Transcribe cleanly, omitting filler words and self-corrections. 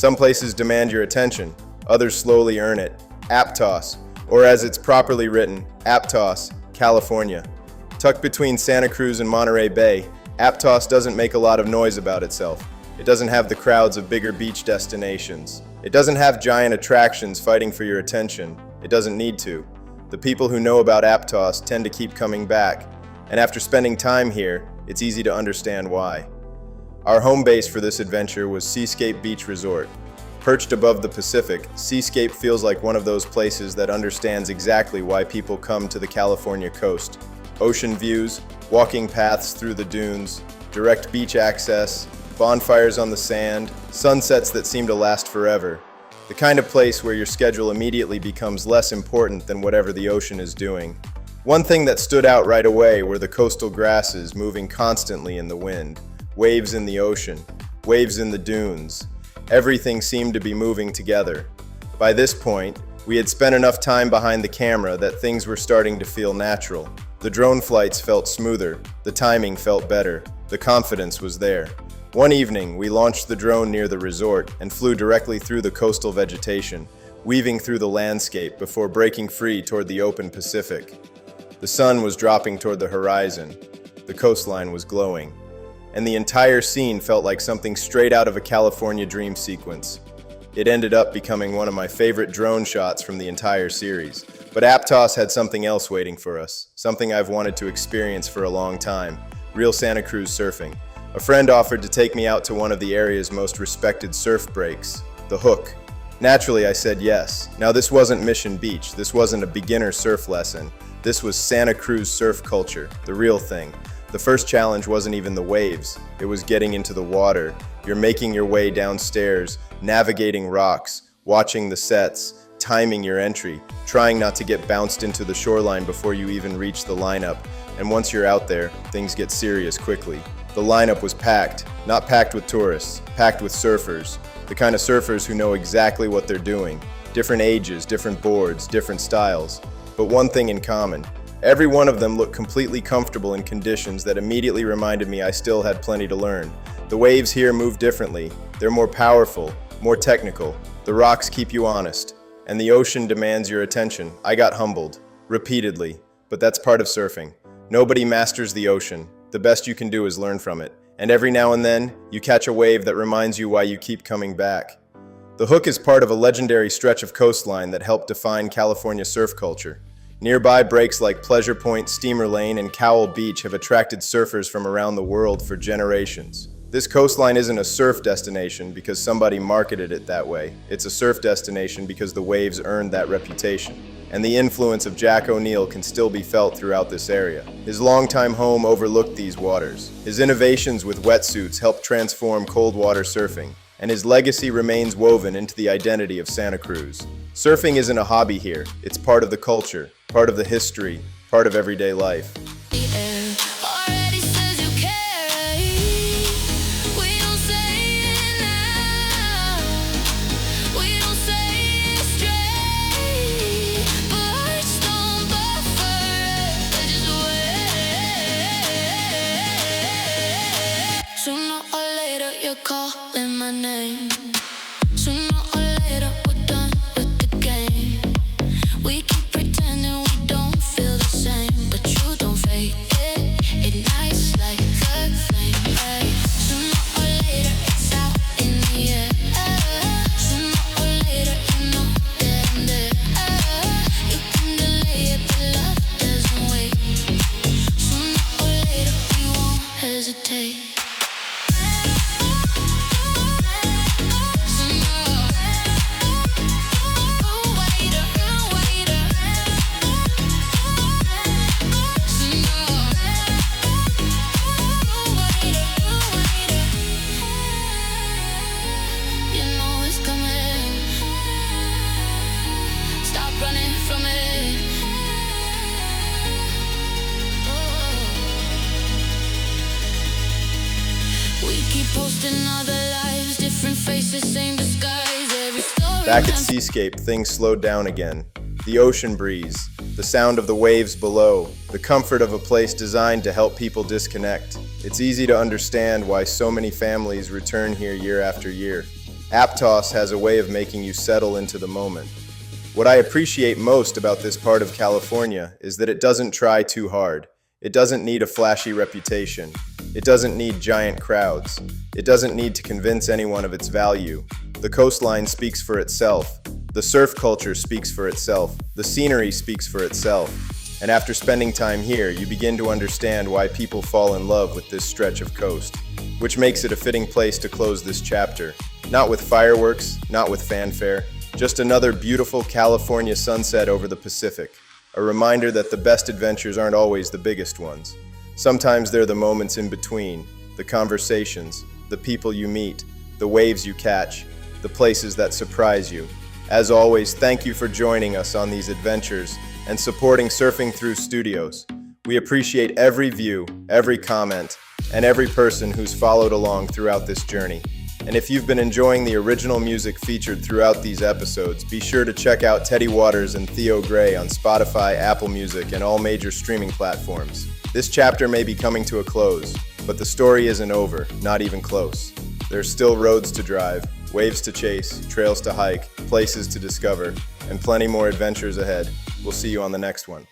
Some places demand your attention, others slowly earn it. Aptos, or as it's properly written, Aptos, California. Tucked between Santa Cruz and Monterey Bay, Aptos doesn't make a lot of noise about itself. It doesn't have the crowds of bigger beach destinations. It doesn't have giant attractions fighting for your attention. It doesn't need to. The people who know about Aptos tend to keep coming back, and after spending time here, it's easy to understand why. Our home base for this adventure was Seascape Beach Resort. Perched above the Pacific, Seascape feels like one of those places that understands exactly why people come to the California coast. Ocean views, walking paths through the dunes, direct beach access, bonfires on the sand, sunsets that seem to last forever. The kind of place where your schedule immediately becomes less important than whatever the ocean is doing. One thing that stood out right away were the coastal grasses moving constantly in the wind. Waves in the ocean, waves in the dunes. Everything seemed to be moving together. By this point, we had spent enough time behind the camera that things were starting to feel natural. The drone flights felt smoother, the timing felt better, the confidence was there. One evening, we launched the drone near the resort and flew directly through the coastal vegetation, weaving through the landscape before breaking free toward the open Pacific. The sun was dropping toward the horizon, the coastline was glowing, and the entire scene felt like something straight out of a California dream sequence. It ended up becoming one of my favorite drone shots from the entire series. But Aptos had something else waiting for us, something I've wanted to experience for a long time, real Santa Cruz surfing. A friend offered to take me out to one of the area's most respected surf breaks, the Hook. Naturally, I said yes. Now, this wasn't Mission Beach. This wasn't a beginner surf lesson. This was Santa Cruz surf culture, the real thing. The first challenge wasn't even the waves. It was getting into the water. You're making your way downstairs, navigating rocks, watching the sets, timing your entry, trying not to get bounced into the shoreline before you even reach the lineup. And once you're out there, things get serious quickly. The lineup was packed, not packed with tourists, packed with surfers. The kind of surfers who know exactly what they're doing. Different ages, different boards, different styles. But one thing in common. Every one of them looked completely comfortable in conditions that immediately reminded me I still had plenty to learn. The waves here move differently. They're more powerful, more technical. The rocks keep you honest. And the ocean demands your attention. I got humbled, repeatedly. But that's part of surfing. Nobody masters the ocean. The best you can do is learn from it. And every now and then, you catch a wave that reminds you why you keep coming back. The Hook is part of a legendary stretch of coastline that helped define California surf culture. Nearby breaks like Pleasure Point, Steamer Lane, and Cowell Beach have attracted surfers from around the world for generations. This coastline isn't a surf destination because somebody marketed it that way. It's a surf destination because the waves earned that reputation. And the influence of Jack O'Neill can still be felt throughout this area. His longtime home overlooked these waters. His innovations with wetsuits helped transform cold water surfing, and his legacy remains woven into the identity of Santa Cruz. Surfing isn't a hobby here. It's part of the culture, part of the history, part of everyday life. Calling my name. Sooner or later we're done with the game. We keep pretending we don't feel the same, but you don't fake it. Ignites like the flame, right? Sooner or later it's out in the air. Sooner or later you know that I'm there. You can delay it, but love doesn't wait. Sooner or later we won't hesitate. Back at Seascape, things slowed down again. The ocean breeze, the sound of the waves below, the comfort of a place designed to help people disconnect. It's easy to understand why so many families return here year after year. Aptos has a way of making you settle into the moment. What I appreciate most about this part of California is that it doesn't try too hard. It doesn't need a flashy reputation. It doesn't need giant crowds. It doesn't need to convince anyone of its value. The coastline speaks for itself. The surf culture speaks for itself. The scenery speaks for itself. And after spending time here, you begin to understand why people fall in love with this stretch of coast, which makes it a fitting place to close this chapter. Not with fireworks, not with fanfare, just another beautiful California sunset over the Pacific. A reminder that the best adventures aren't always the biggest ones. Sometimes they're the moments in between, the conversations, the people you meet, the waves you catch, the places that surprise you. As always, thank you for joining us on these adventures and supporting Surfing Thru Studios. We appreciate every view, every comment, and every person who's followed along throughout this journey. And if you've been enjoying the original music featured throughout these episodes, be sure to check out Teddy Waters and Theo Grey on Spotify, Apple Music, and all major streaming platforms. This chapter may be coming to a close, but the story isn't over, not even close. There's still roads to drive, waves to chase, trails to hike, places to discover, and plenty more adventures ahead. We'll see you on the next one.